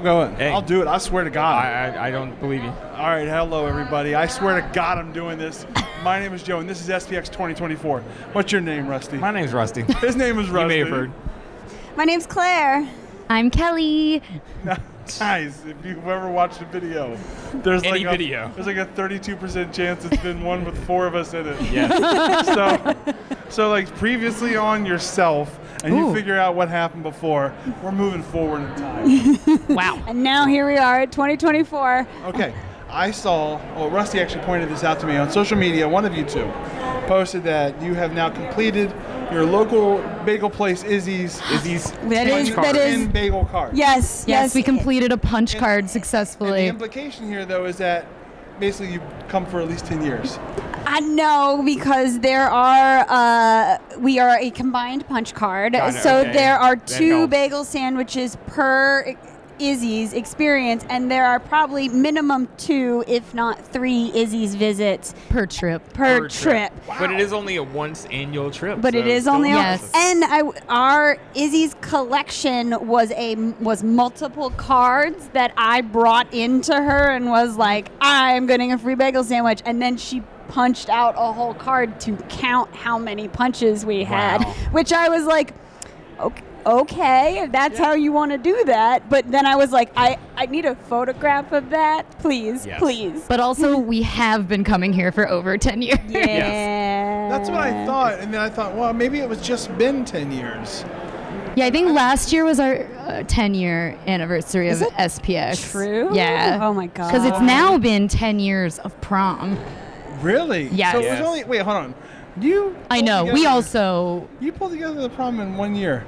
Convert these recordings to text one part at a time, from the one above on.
go in. Hey. I'll do it. I swear to God. I don't believe you. All right, hello everybody. I swear to God I'm doing this. My name is Joe, and this is SPX 2024. What's your name, Rusty? My name's Rusty. His name is Rusty. You may have heard. My name's Claire. I'm Kelly. Guys, if you've ever watched a video, there's Any like video. There's like a 32% chance it's been one with 4 of us in it. Yeah. So like previously on yourself, and you figure out what happened before. We're moving forward in time. Wow. And now here we are at 2024. Okay. I saw, Rusty actually pointed this out to me on social media. One of you two posted that you have now completed your local bagel place, Izzy's That is- 10 bagel card. Yes. Yes, we completed a punch card successfully. And the implication here, though, is that basically you come for at least 10 years. I know, because there are, we are a combined punch card. Got it, So okay. there are That 2 helps. bagel sandwiches per Izzy's experience, and there are probably minimum 2, if not 3 Izzy's visits per trip. per trip. But it is only a once annual trip. But so it is still only Yes. and our Izzy's collection was multiple cards that I brought into her and was like, I'm getting a free bagel sandwich, and then she punched out a whole card to count how many punches we had, Wow. which I was like, okay, if that's how you want to do that. But then I was like, I need a photograph of that, please, Yes. please. But also, we have been coming here for over 10 years. Yeah. That's what I thought. And then I thought, well, maybe it was just been 10 years. Yeah, I think last year was our 10-year anniversary of Is it SPX. True? Yeah. Oh my god. Because it's now been 10 years of prom. Really? Yes. So it Yes. was only, wait, hold on. You I pulled know. We together- also... You pulled together the prom in 1 year.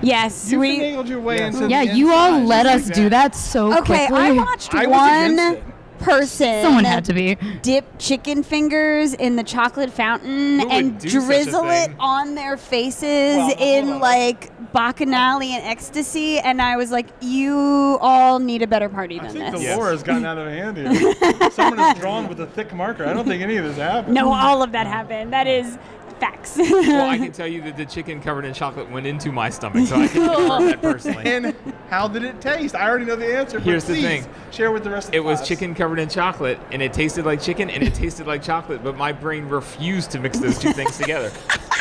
Yes, You we. finagled your way Yeah. into Yeah, the you all inside. let us Exactly. do that so Okay, quickly. I watched I was against one it. person. Someone had to be. dip chicken fingers in the chocolate fountain Who would and do such a drizzle it thing? on their faces Well, in hold on. like bacchanali and ecstasy, and I was like, you all need a better party I than think the this. Yes. lore has gotten out of hand here. Someone has drawn with a thick marker. I don't think any of this happened. No, all of that happened. That is facts. Well, I can tell you that the chicken covered in chocolate went into my stomach, so I can confirm that personally. And how did it taste? I already know the answer. But Here's the please thing. Share with the rest of the It was class. chicken covered in chocolate, and it tasted like chicken, and it tasted like chocolate, but my brain refused to mix those two things together.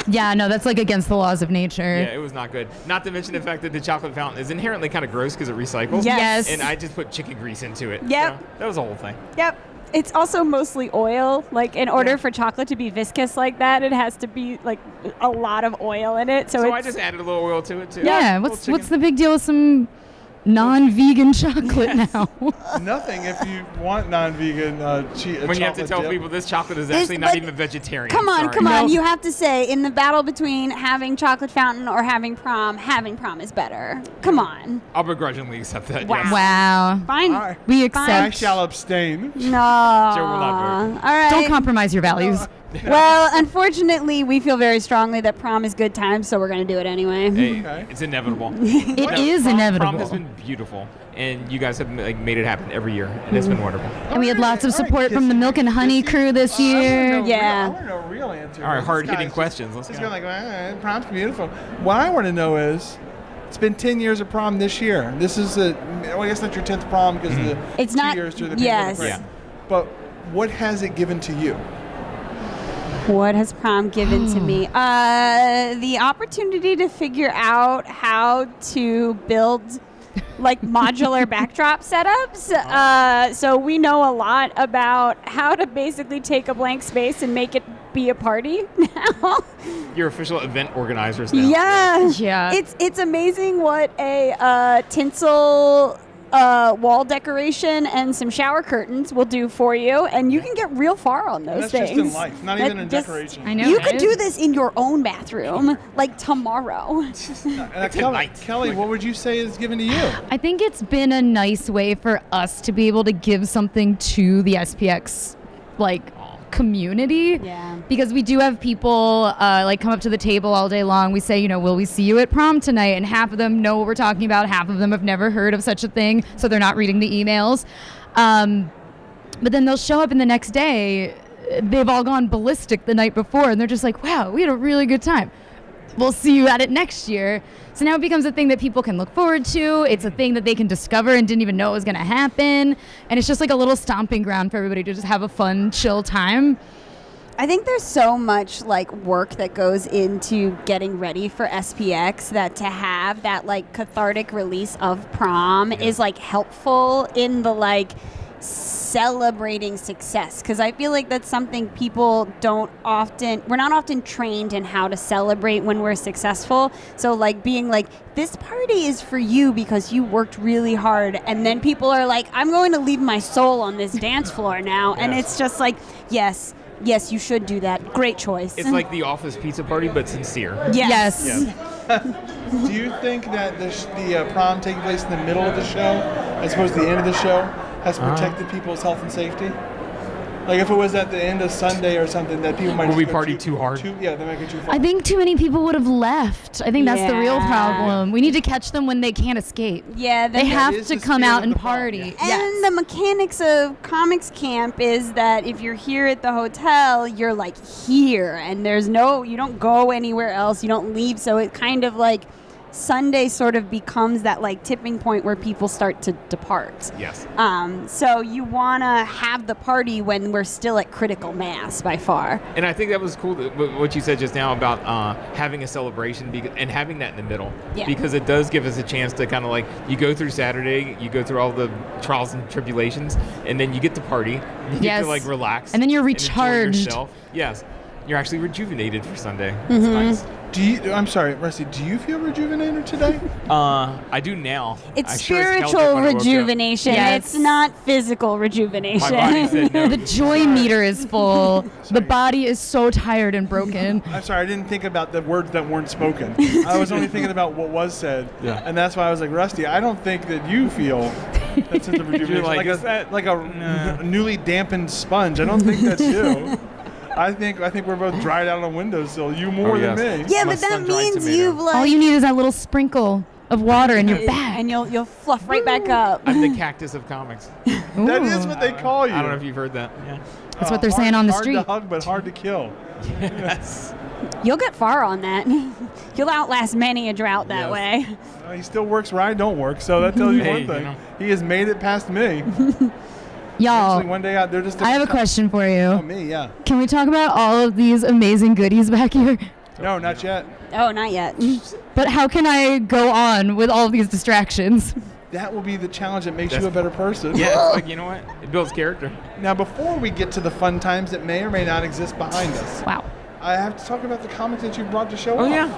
Yeah, no, that's like against the laws of nature. Yeah, it was not good. Not to mention the fact that the chocolate fountain is inherently kind of gross because it recycles. Yes. And I just put chicken grease into it. Yep. So that was the whole thing. Yep. It's also mostly oil. Like, in order for chocolate to be viscous like that, it has to be like a lot of oil in it. So, So it's, I just added a little oil to it, too. Yeah, what's the big deal with some non-vegan chocolate now? Nothing if you want non-vegan When you have to tell people this chocolate is actually not but- even vegetarian. Come on, Sorry. come on. Nope. You have to say, in the battle between having chocolate fountain or having prom is better. Come on. I'll begrudgingly accept that. Wow. Yes. Wow. Fine. All right. We I accept. shall abstain. No. Joe will not vote. All right. Don't compromise your values. Well, unfortunately, we feel very strongly that prom is good times, so we're going to do it anyway. Hey, Okay. it's inevitable. It is inevitable. Prom has been beautiful, and you guys have made it happen every year, and it's been wonderful. And we had lots of All right, support from the Milk and Honey crew this year. Yeah. I want to know a real answer. All right, This hard-hitting guy's just- questions. Let's He's go. going like, prom's beautiful. What I want to know is, it's been 10 years of prom this year. This is well, I guess not your 10th prom because the It's 2 not- years through the yes. pandemic. Yeah. But what has it given to you? What has prom given to me? The opportunity to figure out how to build like modular backdrop setups. So we know a lot about how to basically take a blank space and make it be a party now. You're official event organizers now. Yeah. Yeah. It's amazing what a tinsel wall decoration and some shower curtains will do for you, and you can get real far on those That's things. just in life, not even in That just- decoration. I know. You right? could do this in your own bathroom, like tomorrow. Kelly, tonight. Kelly, what would you say is given to you? I think it's been a nice way for us to be able to give something to the SPX, like, community. Yeah. Because we do have people like come up to the table all day long. We say, you know, will we see you at prom tonight? And half of them know what we're talking about. Half of them have never heard of such a thing, so they're not reading the emails. But then they'll show up, and the next day, they've all gone ballistic the night before, and they're just like, wow, we had a really good time. we'll see you at it next year. So now it becomes a thing that people can look forward to. It's a thing that they can discover and didn't even know was going to happen. And it's just like a little stomping ground for everybody to just have a fun, chill time. I think there's so much like work that goes into getting ready for SPX that to have that like cathartic release of prom is like helpful in the like celebrating success, because I feel like that's something people we're not often trained in how to celebrate when we're successful. So like being like, this party is for you because you worked really hard, and then people are like, I'm going to leave my soul on this dance floor now. And it's just like, yes, you should do that. Great choice. It's like the office pizza party, but sincere. Yes. Do you think that the prom taking place in the middle of the show, as opposed to the end of the show, has protected people's health and safety? Like if it was at the end of Sunday or something, that people might Will we go party too hard? They might go too far. I think too many people would have left. I think that's the real problem. We need to catch them when they can't escape. Yeah, they have is to the come spirit out of and the prom, party. yeah. And the mechanics of comics camp is that if you're here at the hotel, you're like here, and you don't go anywhere else, you don't leave, so it kind of like Sunday sort of becomes that like tipping point where people start to depart. Yes. So you want to have the party when we're still at critical mass by far. And I think that was cool, what you said just now about having a celebration and having that in the middle. Yeah. Because it does give us a chance to kind of like, you go through Saturday, you go through all the trials and tribulations, and then you get to party, you get to like relax. And then you're and enjoy recharged. yourself. Yes. You're actually rejuvenated for Sunday. That's nice. I'm sorry, Rusty, do you feel rejuvenated today? I do now. It's I sure as hell did spiritual when I woke up. rejuvenation. Yes. It's not physical rejuvenation. My body said no. The joy meter is full. The body is so tired and broken. I'm sorry, I didn't think about the words that weren't spoken. I was only thinking about what was said. Yeah. And that's why I was like, Rusty, I don't think that you feel that sense of rejuvenation. You're like, is that- like a newly dampened sponge. I don't think that's you. I think we're both dried out on a windowsill. You more than me. Yeah, My but that sun-dried means tomato. you've like All you need is that little sprinkle of water and you're back. and you'll fluff right back up. I'm the cactus of comics. That is what they call you. I don't know if you've heard that. Yeah. That's what they're saying on the street. Hard to hug, but hard to kill. Yes. You'll get far on that. You'll outlast many a drought that Yes. way. He still works where I don't work, so that tells you Hey, one thing. you know. He has made it past me. Y'all, Actually, one day out there, just I have a question for Oh, you. me, yeah. Can we talk about all of these amazing goodies back here? No, not yet. Oh, not yet. But how can I go on with all of these distractions? That will be the challenge that makes you a better person. Yeah, it's like, you know what? It builds character. Now, before we get to the fun times that may or may not exist behind us, Wow. I have to talk about the comic that you brought to show Oh, off. yeah.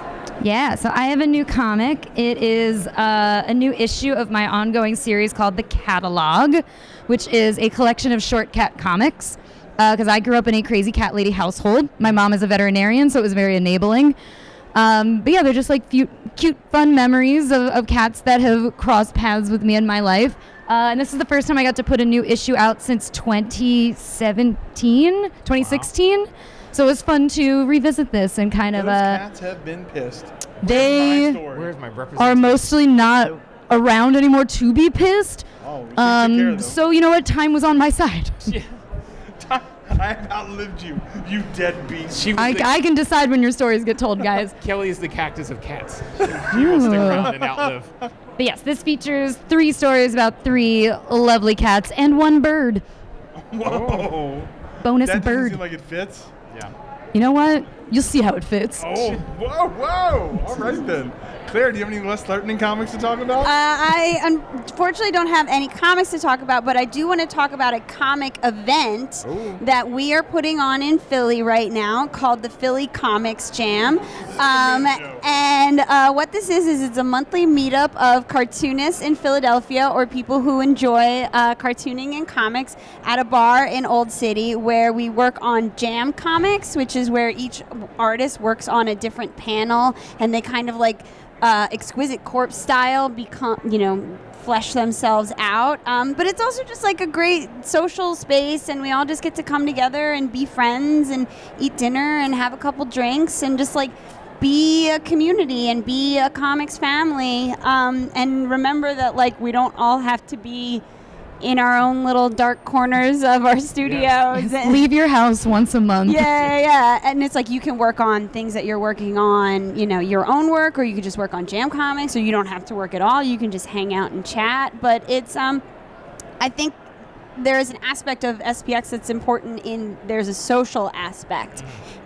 Yeah, so I have a new comic. It is a new issue of my ongoing series called The Catalog, which is a collection of short cat comics. Because I grew up in a crazy cat lady household. My mom is a veterinarian, so it was very enabling. But yeah, they're just like cute, fun memories of cats that have crossed paths with me in my life. And this is the first time I got to put a new issue out since 2016. Wow. So it was fun to revisit this and kind Those of cats have been pissed. they My story. Where's my are representation? mostly not around anymore to be pissed. Oh, we can't take care of them. So you know what? Time was on my side. I have outlived you, you dead beast. She was I can decide when your stories get told, guys. Kelly is the cactus of cats. She will stick around and outlive. But yes, this features 3 stories about 3 lovely cats and 1 bird. Whoa. Bonus That doesn't bird. seem like it fits. Yeah. You know what? You'll see how it fits. Oh, whoa. All right then. Claire, do you have any less threatening comics to talk about? I unfortunately don't have any comics to talk about, but I do want to talk about a comic event that we are putting on in Philly right now called the Philly Comics Jam. And what this is it's a monthly meetup of cartoonists in Philadelphia or people who enjoy cartooning and comics at a bar in Old City where we work on jam comics, which is where each artist works on a different panel and they kind of like exquisite corpse style flesh themselves out, but it's also just like a great social space and we all just get to come together and be friends and eat dinner and have a couple drinks and just like be a community and be a comics family, and remember that like we don't all have to be in our own little dark corners of our studios. And Leave your house once a month. yeah. And it's like you can work on things that you're working on, your own work, or you could just work on Jam Comics, or you don't have to work at all. You can just hang out and chat. But it's, I think there is an aspect of SPX that's important there's a social aspect.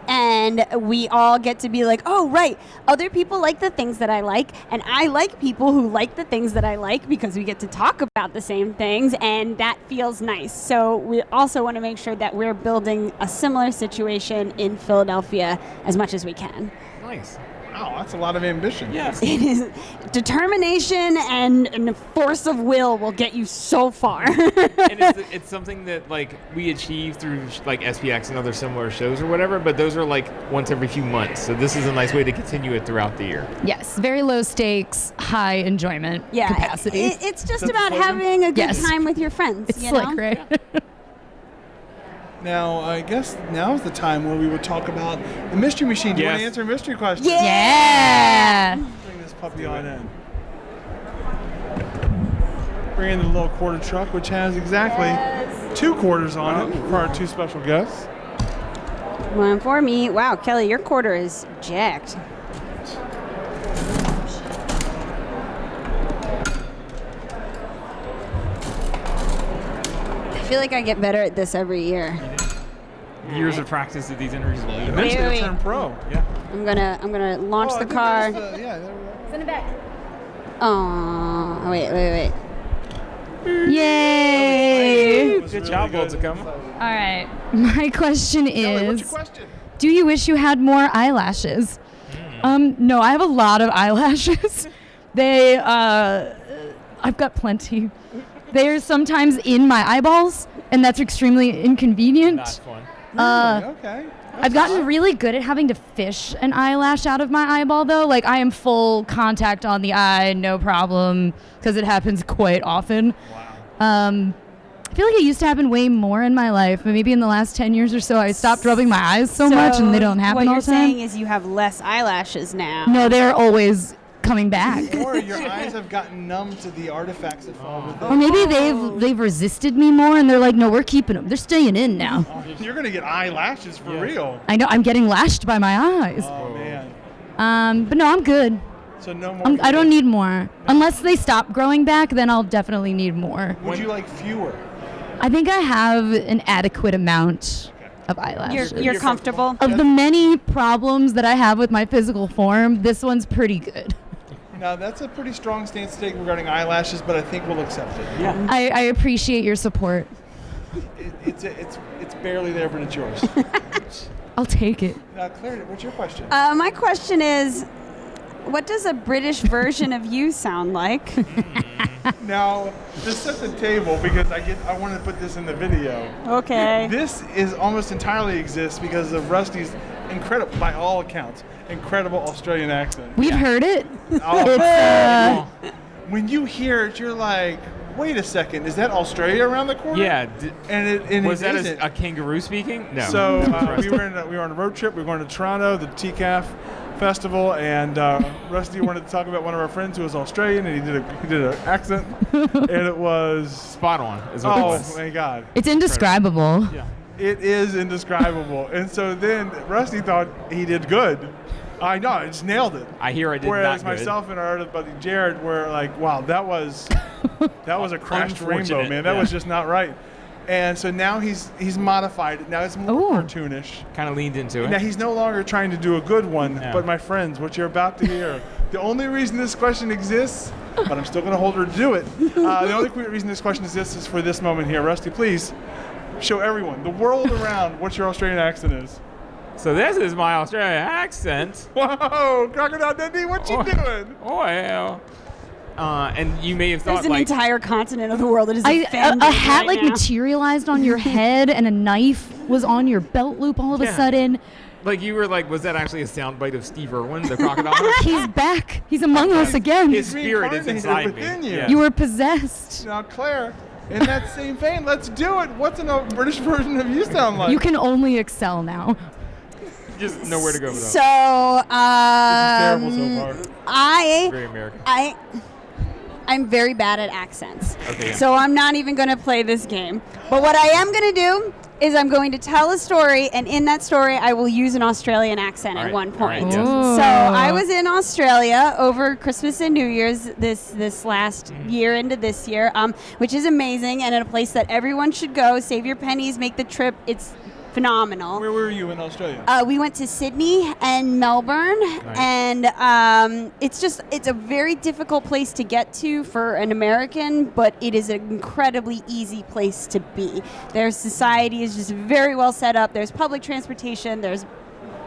And we all get to be like, oh, right, other people like the things that I like, and I like people who like the things that I like because we get to talk about the same things, and that feels nice. So we also want to make sure that we're building a similar situation in Philadelphia as much as we can. Nice. Wow, that's a lot of ambition. Yes. It is determination and force of will get you so far. And it's something that like we achieve through like SPX and other similar shows or whatever, but those are like once every few months. So this is a nice way to continue it throughout the year. Yes, very low stakes, high enjoyment capacity. It's just about having a good time with your friends. It's slick, right? Now, I guess now's the time where we would talk about the mystery machine. Do you want to answer a mystery question? Yeah. Bring this puppy on in. Bring in the little quarter truck, which has exactly 2 quarters on it for our 2 special guests. One for me. Wow, Kelly, your quarter is jacked. I feel like I get better at this every year. Years of practice at these interviews will lead. Eventually, Wait. you'll turn pro. Yeah. I'm gonna launch the car. Yeah, there we go. Send it back. Oh, wait. Yay! Was Good really job, good. Tacoma. All right. My question Kelly, what's is, your question? do you wish you had more eyelashes? No, I have a lot of eyelashes. I've got plenty. They're sometimes in my eyeballs, and that's extremely inconvenient. Not fun. Okay. I've gotten really good at having to fish an eyelash out of my eyeball, though. Like, I am full contact on the eye, no problem, because it happens quite often. Wow. I feel like it used to happen way more in my life, but maybe in the last 10 years or so, I stopped rubbing my eyes so much, and they don't happen all the What time. you're saying is you have less eyelashes now. No, they're always coming back. Or your eyes have gotten numb to the artifacts that fall with Or them. maybe they've resisted me more, and they're like, no, we're keeping them. They're staying in now. You're going to get eyelashes for real. I know, I'm getting lashed by my eyes. Oh, man. But no, I'm good. So no more. I don't need more. Unless they stop growing back, then I'll definitely need more. Would you like fewer? I think I have an adequate amount of eyelashes. You're comfortable? Of the many problems that I have with my physical form, this one's pretty good. Now, that's a pretty strong stance to take regarding eyelashes, but I think we'll accept it. Yeah. I appreciate your support. It's barely there, but it's yours. I'll take it. Now, Claire, what's your question? My question is, what does a British version of you sound like? Now, just set the table because I want to put this in the video. Okay. This is almost entirely exists because of Rusty's incredible, by all accounts, incredible Australian accent. We've heard it. Oh, when you hear it, you're like, wait a second, is that Australia around the corner? Yeah. Was Was that isn't. a kangaroo speaking? No. So we were on a road trip. We were going to Toronto, the TCAF festival, and Rusty wanted to talk about one of our friends who was Australian, and he did an accent, and it was spot on is what it oh was. my God, It's indescribable. Yeah. it is indescribable. And so then Rusty thought he did good. I know, I just nailed it. I hear I did Whereas not good. myself and our other buddy Jared were like, wow, that was a crashed rainbow, Unfortunate, man. That yeah. was just not right. And so now he's modified it. Now it's more Ooh. cartoonish. Kind of leaned into it. Now he's no longer trying to do a good one, Yeah. but my friends, what you're about to hear, the only reason this question exists, but I'm still going to hold her to do it. The only reason this question exists is for this moment here. Rusty, please show everyone, the world around, what your Australian accent is. So this is my Australian accent. Whoa, Crocodile Dundee, what you doing? Well. And you may have thought There's an like entire continent of the world that is A offended hat right like now. materialized on your head, and a knife was on your belt loop all of a Yeah. sudden. like you were like, was that actually a soundbite of Steve Irwin, the crocodile? He's back. He's among us again. His spirit is Reincarnated inside me. within you. Yeah. You were possessed. Now, Claire, in that same vein, let's do it. What's a British version of you sound like? You can only excel now. Just nowhere to go with So, This is terrible so far. I Very American. I'm very bad at accents. Okay, yeah. So I'm not even going to play this game. But what I am going to do is I'm going to tell a story, and in that story, I will use an Australian accent at one point. All right, yes. So I was in Australia over Christmas and New Year's this last year into this year, which is amazing, and in a place that everyone should go. Save your pennies, make the trip. It's phenomenal. Where were you in Australia? We went to Sydney and Melbourne, and it's a very difficult place to get to for an American, but it is an incredibly easy place to be. Their society is just very well set up. There's public transportation, there's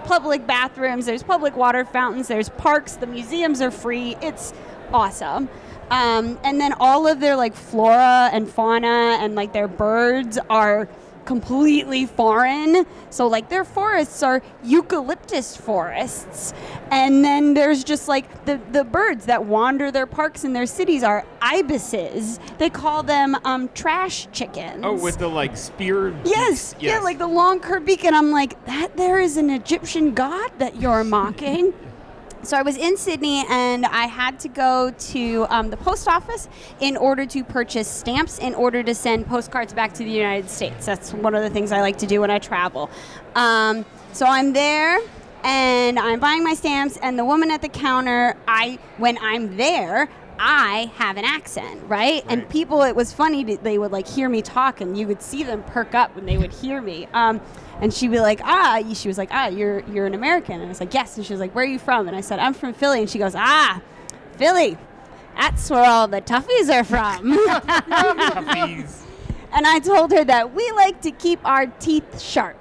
public bathrooms, there's public water fountains, there's parks, the museums are free. It's awesome. And then all of their like flora and fauna and like their birds are completely foreign. So like their forests are eucalyptus forests, and then there's just like the birds that wander their parks in their cities are ibises. They call them trash chickens. Oh, with the like spear. Yes, beaks. yeah, like the long curved beak, and I'm like, that there is an Egyptian god that you're mocking. So I was in Sydney, and I had to go to the post office in order to purchase stamps in order to send postcards back to the United States. That's one of the things I like to do when I travel. So I'm there, and I'm buying my stamps, and the woman at the counter, when I'm there, I have an accent, right? And people, it was funny, they would like hear me talk, and you would see them perk up when they would hear me. And she'd be like, she was like, you're an American. And I was like, yes. And she was like, where are you from? And I said, I'm from Philly. And she goes, Philly, that's where all the toughies are from. Toughies. And I told her that we like to keep our teeth sharp.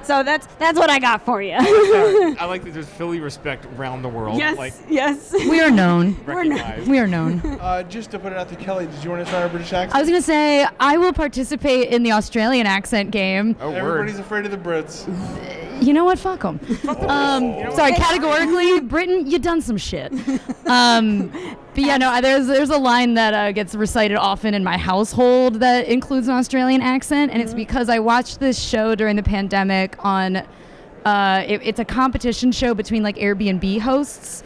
So that's what I got for you. I like that there's Philly respect around the world. Yes, Like, yes. We are known. recognized. We are known. Just to put it out to Kelly, did you want to try a British accent? I was going to say, I will participate in the Australian accent game. Oh, word. Everybody's afraid of the Brits. You know what? Fuck them. Sorry, categorically, Britain, you done some shit. But yeah, no, there's a line that gets recited often in my household that includes an Australian accent, and it's because I watched this show during the pandemic on, it's a competition show between like Airbnb hosts.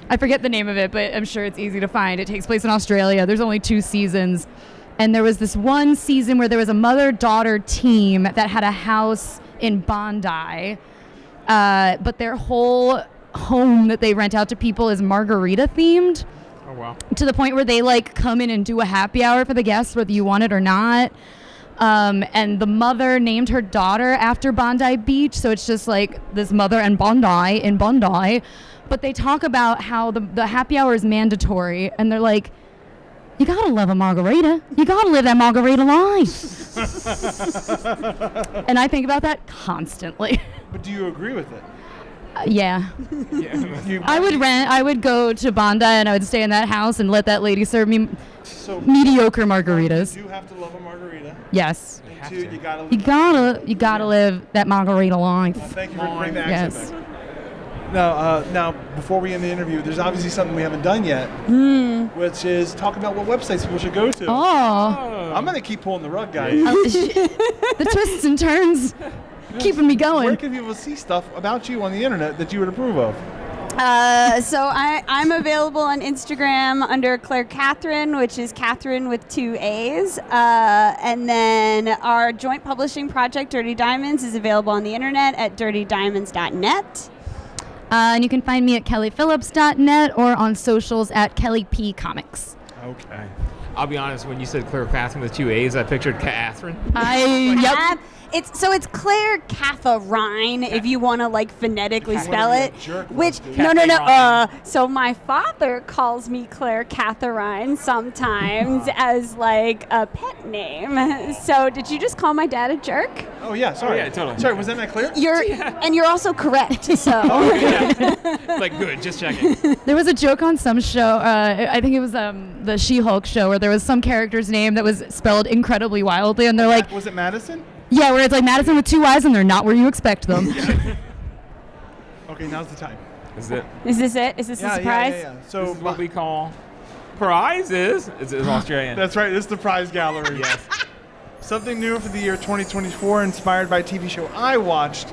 I forget the name of it, but I'm sure it's easy to find. It takes place in Australia. There's only 2 seasons. And there was this one season where there was a mother-daughter team that had a house in Bondi, but their whole home that they rent out to people is margarita themed. Oh, wow. To the point where they like come in and do a happy hour for the guests, whether you want it or not. And the mother named her daughter after Bondi Beach, so it's just like this mother and Bondi in Bondi. But they talk about how the happy hour is mandatory, and they're like, you gotta love a margarita. You gotta live that margarita life. And I think about that constantly. But do you agree with it? Yeah. Yeah. I would go to Bondi and I would stay in that house and let that lady serve me So mediocre margaritas. you do have to love a margarita. Yes. And have 2, to. you gotta You gotta live that margarita life. Thank you for bringing the Yes. accent back. Now, before we end the interview, there's obviously something we haven't done yet, which is talk about what websites people should go to. Oh. I'm gonna keep pulling the rug, guys. The twists and turns keeping me Where going. can people see stuff about you on the internet that you would approve of? So I'm available on Instagram under Claire Catherine, which is Catherine with 2 A's. And then our joint publishing project, Dirty Diamonds, is available on the internet at dirtydiamonds.net. And you can find me at kellyphillips.net or on socials at kellypcomics. Okay. I'll be honest, when you said Claire Catherine with 2 A's, I pictured Catherine. Yep. It's Claire Catherine if you want to like phonetically spell Wanna it. be a jerk, Which let's do no. Catherine. So my father calls me Claire Catherine sometimes as like a pet name. So did you just call my dad a jerk? Oh yeah, sorry. Oh, yeah, totally. Sorry, was that not clear? You're also correct. So Like, good, just checking. There was a joke on some show, I think it was the She-Hulk show, where there was some character's name that was spelled incredibly wildly, and they're like, Was it Madison? yeah, where it's like Madison with 2 Y's, and they're not where you expect them. Okay, now's the time. Is it? is this it? Is this a surprise? Yeah. So This is what we call prizes. It's Australian. that's right. This is the prize gallery. Yes. Something new for the year 2024, inspired by a TV show I watched.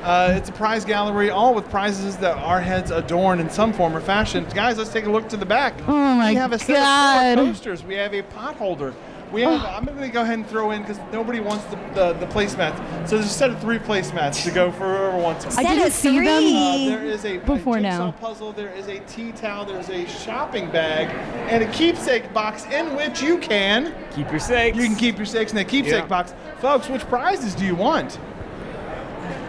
It's a prize gallery, all with prizes that our heads adorn in some form or fashion. Guys, let's take a look to the back. Oh my We have a set God. of 4 coasters. We have a pot holder. We have. I'm going to go ahead and throw in because nobody wants the placemats. So there's a set of 3 placemats to go for whoever wants them. I didn't see them. There is a before jigsaw now. puzzle. There is a tea towel. There's a shopping bag and a keepsake box in which you can Keep your sakes. keep your stakes in that keepsake Yeah. box. Folks, which prizes do you want?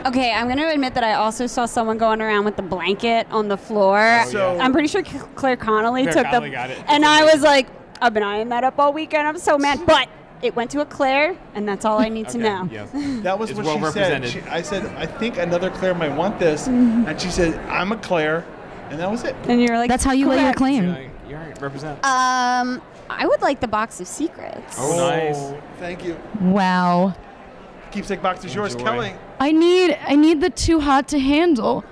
Okay, I'm going to admit that I also saw someone going around with the blanket on the floor. So- I'm pretty sure Claire Connolly Claire took Connolly the... got it. And I was like, I've been eyeing that up all weekend. I'm so mad. But it went to a Claire, and that's all I need to know. Yes. That was It's what well she said. represented. I said, I think another Claire might want this. And she said, I'm a Claire. And that was it. And you're like, That's how you lay your correct. claim. You're right. Represent. I would like the box of secrets. Oh, nice. Thank you. Wow. Keepsake box is yours, Enjoy. Kelly. I need the too hot to handle.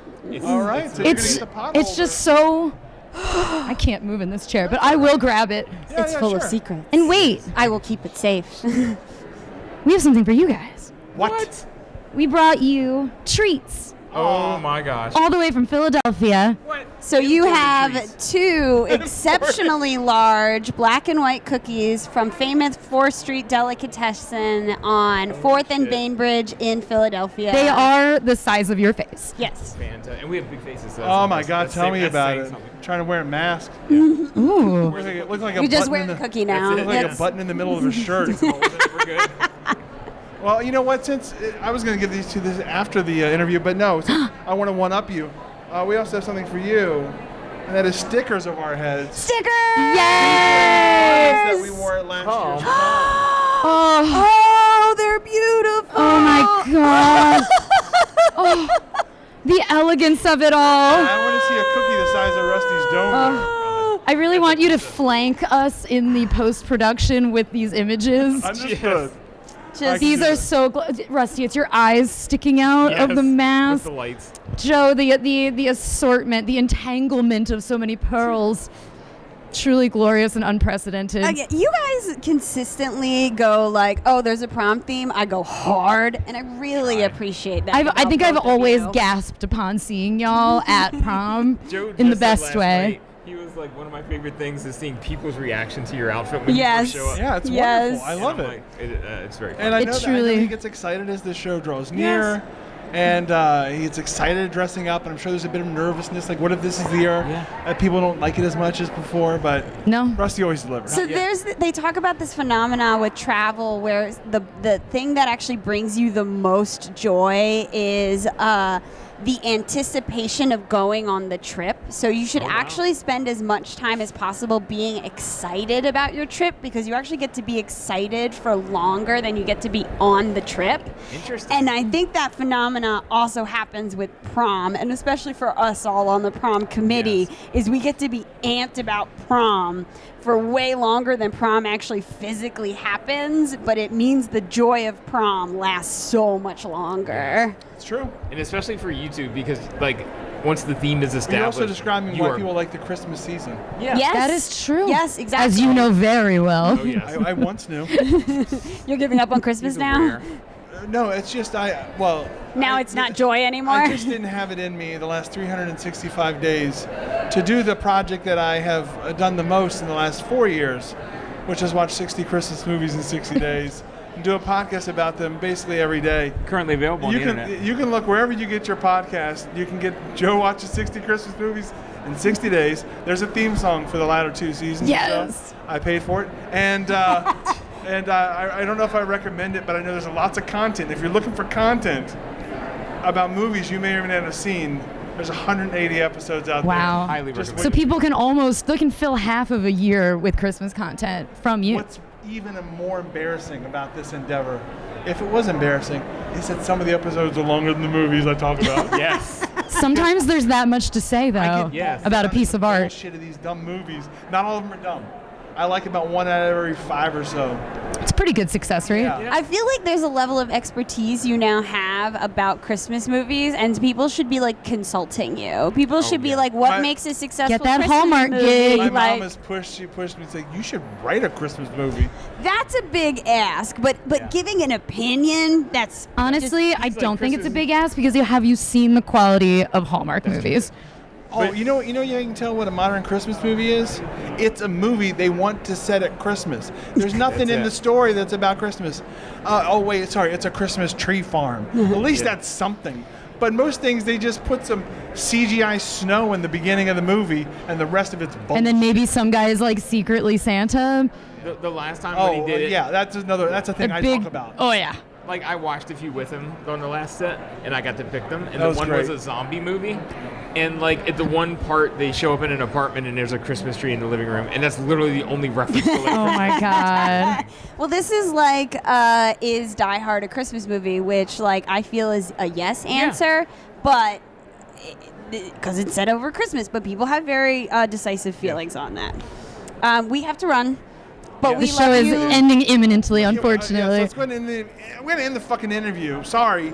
All right, so you're gonna It's get the pot it's holder. just so. I can't move in this chair, but I will grab it. Yeah, It's yeah, full of sure. secrets. And wait, I will keep it safe. we have something for you guys. What? We brought you treats Oh my gosh. all the way from Philadelphia. What? So you Imported have treats. 2 exceptionally large black and white cookies from famous 4th Street Delicatessen on 4th and shit. Bainbridge in Philadelphia. They are the size of your face. Yes. Fantastic. And we have big faces. So Oh my that's- God, that's tell saying- me that's about saying it. something. Trying to wear a mask. Ooh. Look like a You just button wear in a the, cookie now. Look like a That's- button in the middle of a shirt. We're good. Well, you know what? Since I was going to give these to this after the interview, but no, since I want to one up you. We also have something for you, and that is stickers of our heads. Stickers! That we wore at last year's. Oh, Oh, they're beautiful. oh my God. Oh, the elegance of it all. I want to see a cookie the size of Rusty's dome. I really want you to flank us in the post-production with these images. Understood. Just These are so Rusty. It's your eyes sticking out of the Yes, mask. With the lights. Joe, the assortment, the entanglement of so many pearls, truly glorious and unprecedented. Okay, you guys consistently go like, oh, there's a prom theme. I go hard, and I really appreciate that. I about think I've both of always you. gasped upon seeing y'all at prom Joe in the just said best last way. night, he was like, one of my favorite things is seeing people's reaction to your outfit when Yes. you first show up. Yeah, it's Yes. wonderful. I And love I'm it. like, it's very fun. And I It know, that, I truly- know he gets excited as the show draws near. And he gets excited dressing up, and I'm sure there's a bit of nervousness. Like, what if this is the year that people don't like it as much as before? But No. Rusty always delivers. So they talk about this phenomena with travel where the thing that actually brings you the most joy is the anticipation of going on the trip. So you should actually spend as much time as possible being excited about your trip, because you actually get to be excited for longer than you get to be on the trip. Interesting. And I think that phenomena also happens with prom, and especially for us all on the prom committee, is we get to be amped about prom for way longer than prom actually physically happens, but it means the joy of prom lasts so much longer. It's true. And especially for YouTube, because like once the theme is established, You're also describing you why are- people like the Christmas season. Yeah. Yes. That is true. Yes, exactly. As you know very well. Oh yes. I once knew. You're giving up on Christmas He's now? aware. No, it's just Now it's not joy anymore? I just didn't have it in me the last 365 days to do the project that I have done the most in the last 4 years, which is watch 60 Christmas movies in 60 days and do a podcast about them basically every day. Currently available on You the can internet. you can look wherever you get your podcast. You can get Joe watches 60 Christmas movies in 60 days. There's a theme song for the latter 2 seasons. Yes. Of the show. I paid for it, and I don't know if I recommend it, but I know there's lots of content. If you're looking for content about movies you may or may not have seen, there's 180 episodes out Wow. Highly Just recommended. So people can fill half of a year with Christmas content from there. you. What's even more embarrassing about this endeavor, if it was embarrassing, is that some of the episodes are longer than the movies I talk about. Yes. Sometimes there's that much to say though I get Yes. about a piece of art. Bullshit of these dumb movies. Not all of them are dumb. I like about 1 out of every 5 or so. It's a pretty good success rate. Yeah. I feel like there's a level of expertise you now have about Christmas movies, and people should be like consulting you. People should be like, what makes a successful Get that Christmas Hallmark movie? gig. My Like, mom has pushed. She pushed me. Said you should write a Christmas movie. that's a big ask, but giving an opinion, that's Honestly, I like don't think it's a Christmas- big ask because have you seen the quality of Hallmark movies? Oh, you know, you can tell what a modern Christmas movie is. It's a movie they want to set at Christmas. There's nothing in the story that's about Christmas. It's a Christmas tree farm. At least that's something. But most things they just put some CGI snow in the beginning of the movie, and the rest of it's bullshit. And then maybe some guy's like secretly Santa. The last time when he did it, yeah, that's a thing I talk about. Oh yeah. like I watched a few with him on the last set, and I got to pick them. And That the was one great. was a zombie movie, and like at the one part they show up in an apartment and there's a Christmas tree in the living room, and that's literally the only reference to like. Oh my god. Well, this is like, is Die Hard a Christmas movie? Which, like, I feel is a yes answer, but because it's set over Christmas. But people have very decisive feelings on that. We have to run, but we The show love is you. ending imminently, Yeah, unfortunately. so let's go ahead and I'm going to end the fucking interview. Sorry.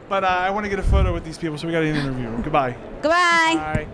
But I want to get a photo with these people, so we got to end the interview. Goodbye. Goodbye. Bye.